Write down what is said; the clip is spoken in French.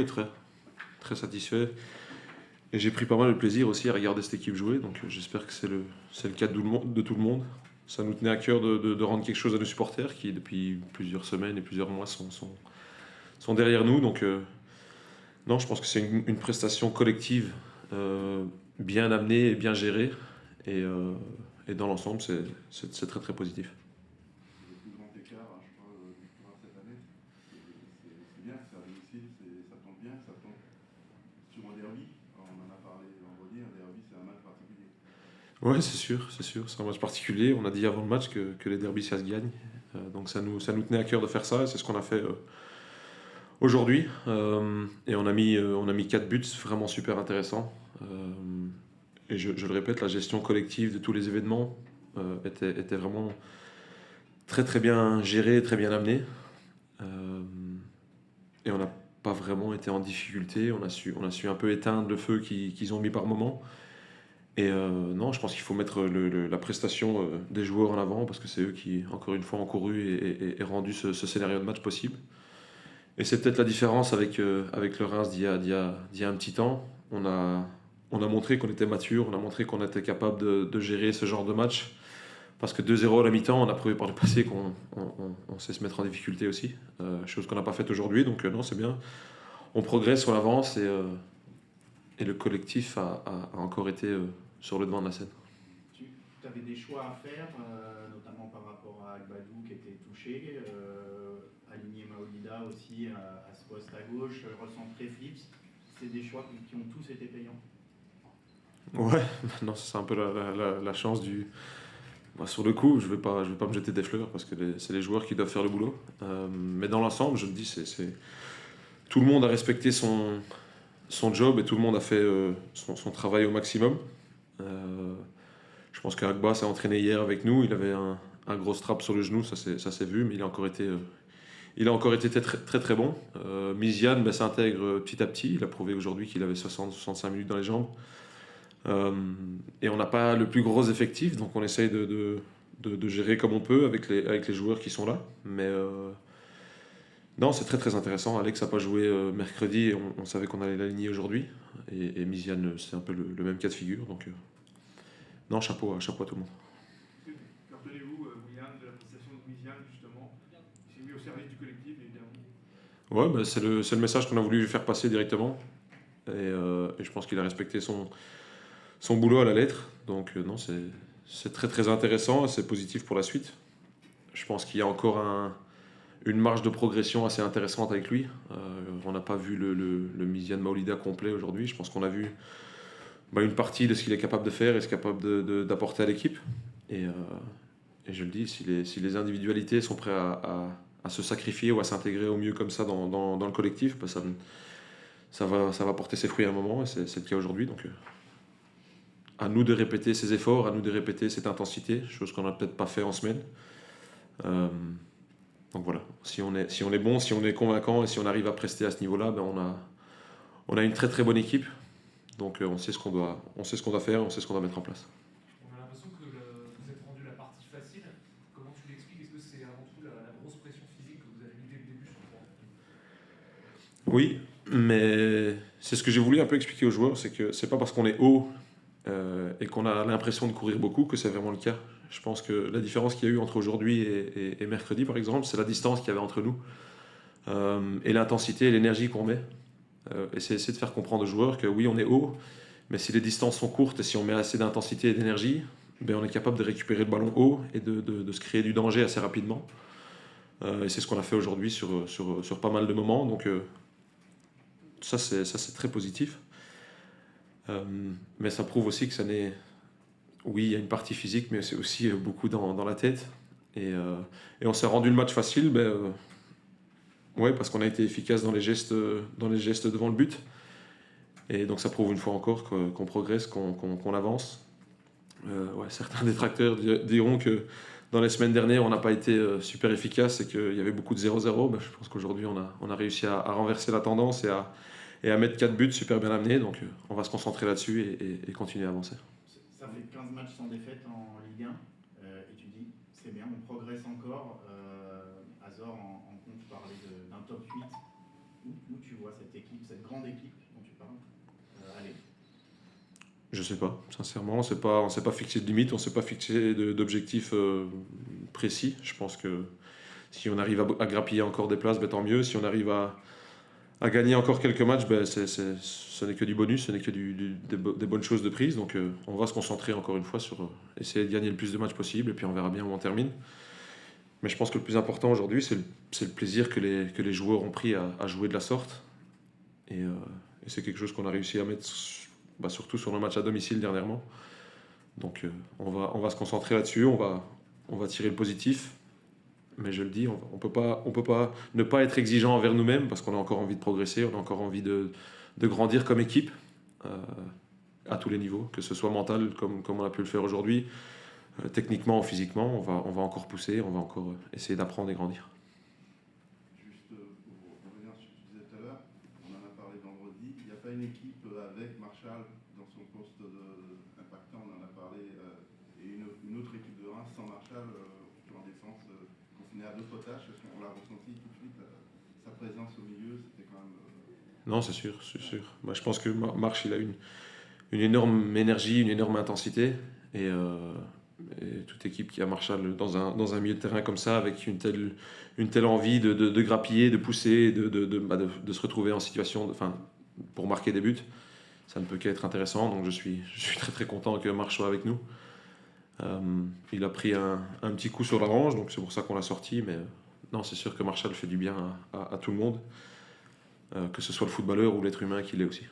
très, très satisfait. Et j'ai pris pas mal de plaisir aussi à regarder cette équipe jouer, donc j'espère que c'est le cas de tout le monde. Ça nous tenait à cœur de rendre quelque chose à nos supporters qui, depuis plusieurs semaines et plusieurs mois, sont derrière nous. Donc, non, je pense que c'est une prestation collective bien amenée et bien gérée. Et, euh, et dans l'ensemble, c'est très très positif. C'est le plus grand écart, hein, je crois, victoire cette année. C'est bien que ça réussisse, ça tombe bien, que ça tombe sur un derby. Alors, on en a parlé vendredi, un derby c'est un match particulier. Ouais, c'est sûr, c'est sûr. C'est un match particulier. On a dit avant le match que les derbies, ça se gagne. Donc ça nous tenait à cœur de faire ça et c'est ce qu'on a fait aujourd'hui. Et on a mis 4 buts vraiment super intéressants. Et je le répète, la gestion collective de tous les événements était vraiment très très bien gérée, très bien amenée. Euh, et on n'a pas vraiment été en difficulté. On a su un peu éteindre le feu qu'ils ont mis par moment. Et non, je pense qu'il faut mettre la prestation des joueurs en avant parce que c'est eux qui, encore une fois, ont couru et rendu ce scénario de match possible. Et c'est peut-être la différence avec le Reims d'il y a un petit temps. On a montré qu'on était mature, on a montré qu'on était capable de gérer ce genre de match. Parce que 2-0 à la mi-temps, on a prouvé par le passé qu'on sait se mettre en difficulté aussi. Chose qu'on n'a pas faite aujourd'hui, donc non, c'est bien. On progresse, on avance et le collectif a encore été sur le devant de la scène. Tu avais des choix à faire, notamment par rapport à Agbadou qui était touché, aligner Maolida aussi à ce poste à gauche, recentrer Flips. C'est des choix qui ont tous été payants. Ouais, non, c'est un peu la chance du. Bah, sur le coup, je vais pas me jeter des fleurs parce que c'est les joueurs qui doivent faire le boulot. Mais dans l'ensemble, je le dis, tout le monde a respecté son job et tout le monde a fait son travail au maximum. Euh, je pense qu'Agba s'est entraîné hier avec nous. Il avait un gros strap sur le genou, ça s'est vu, mais il a encore été très très, très bon. Miziane s'intègre petit à petit. Il a prouvé aujourd'hui qu'il avait 60-65 minutes dans les jambes. Euh, et on n'a pas le plus gros effectif, donc on essaye de gérer comme on peut avec les joueurs qui sont là. Mais non, c'est très très intéressant. Alex n'a pas joué mercredi et on savait qu'on allait l'aligner aujourd'hui. Et Miziane, c'est un peu le même cas de figure. Donc, non, chapeau à tout le monde. Que retenez-vous, William, de la prestation de Misian, justement? Il s'est mis au service du collectif, évidemment. Ouais, bah, c'est le message qu'on a voulu lui faire passer directement. Et je pense qu'il a respecté son boulot à la lettre. Donc, non, c'est très très intéressant et c'est positif pour la suite. Je pense qu'il y a encore une marge de progression assez intéressante avec lui. On n'a pas vu le Miziane Maolida complet aujourd'hui. Je pense qu'on a vu une partie de ce qu'il est capable de faire et ce qu'il est capable d'apporter à l'équipe. Et, euh, et je le dis, si les individualités sont prêtes à se sacrifier ou à s'intégrer au mieux comme ça dans le collectif, bah, ça va porter ses fruits à un moment et c'est le cas aujourd'hui. Donc, à nous de répéter ces efforts, à nous de répéter cette intensité, chose qu'on n'a peut-être pas fait en semaine. Euh, donc voilà, si on est bon, si on est convaincant et si on arrive à prester à ce niveau-là, ben on a une très très bonne équipe. Donc on sait ce qu'on doit faire, on sait ce qu'on doit mettre en place. On a l'impression que vous êtes rendu la partie facile. Comment tu l'expliques? Est-ce que c'est avant tout la grosse pression physique que vous avez mis dès le début sur le terrain? Oui, mais c'est ce que j'ai voulu un peu expliquer aux joueurs, c'est que c'est pas parce qu'on est haut et qu'on a l'impression de courir beaucoup que c'est vraiment le cas. Je pense que la différence qu'il y a eu entre aujourd'hui et mercredi, par exemple, c'est la distance qu'il y avait entre nous et l'intensité et l'énergie qu'on met. Et c'est essayer de faire comprendre aux joueurs que oui, on est haut, mais si les distances sont courtes et si on met assez d'intensité et d'énergie, ben on est capable de récupérer le ballon haut et de se créer du danger assez rapidement. Et c'est ce qu'on a fait aujourd'hui sur pas mal de moments. Donc ça c'est très positif. Mais ça prouve aussi que ça n'est. Oui, il y a une partie physique, mais c'est aussi beaucoup dans la tête. Et on s'est rendu le match facile, ouais, parce qu'on a été efficace dans les gestes devant le but. Et donc ça prouve une fois encore qu'on progresse, qu'on avance. Ouais, certains détracteurs diront que dans les semaines dernières, on n'a pas été super efficace et qu'il y avait beaucoup de 0-0. Je pense qu'aujourd'hui, on a réussi à renverser la tendance et à mettre 4 buts super bien amenés. Donc on va se concentrer là-dessus et continuer à avancer. Ça fait 15 matchs sans défaite en Ligue 1, et tu dis c'est bien, on progresse encore. Azor en compte parlait d'un top 8. Où tu vois cette équipe grande équipe dont tu parles allez. Je sais pas, sincèrement, on s'est pas fixé de limite, on s'est pas fixé d'objectifs précis. Je pense que si on arrive à grappiller encore des places, ben, tant mieux. Si on arrive à gagner encore quelques matchs, ben, ce n'est que du bonus, ce n'est que des bonnes choses de prise. Donc on va se concentrer encore une fois sur essayer de gagner le plus de matchs possible et puis on verra bien où on termine. Mais je pense que le plus important aujourd'hui, c'est le plaisir que les joueurs ont pris à jouer de la sorte. Et c'est quelque chose qu'on a réussi à mettre surtout sur nos matchs à domicile dernièrement. Donc on va se concentrer là-dessus, on va tirer le positif. Mais je le dis, on peut pas ne pas être exigeant envers nous-mêmes parce qu'on a encore envie de progresser, on a encore envie de grandir comme équipe à tous les niveaux, que ce soit mental comme on a pu le faire aujourd'hui, techniquement ou physiquement, on va encore pousser, on va encore essayer d'apprendre et grandir. Juste pour revenir sur ce que tu disais tout à l'heure, on en a parlé vendredi, il n'y a pas une équipe avec Marshall dans son poste impactant, on en a parlé, et une autre équipe de Reims sans Marshall en défense, confinée à d'autres tâches, est-ce qu'on l'a ressenti tout de suite, sa présence au milieu, c'était quand même... Non, c'est sûr, c'est sûr. Moi, je pense que Marsh, il a une énorme énergie, une énorme intensité, et toute équipe qui a Marshall dans un milieu de terrain comme ça, avec une telle envie de grappiller, de pousser, de se retrouver en situation, pour marquer des buts, ça ne peut qu'être intéressant. Donc je suis très très content que Marsh soit avec nous. Il a pris un petit coup sur la hanche, donc c'est pour ça qu'on l'a sorti. Mais non, c'est sûr que Marshall fait du bien à tout le monde, que ce soit le footballeur ou l'être humain qu'il est aussi.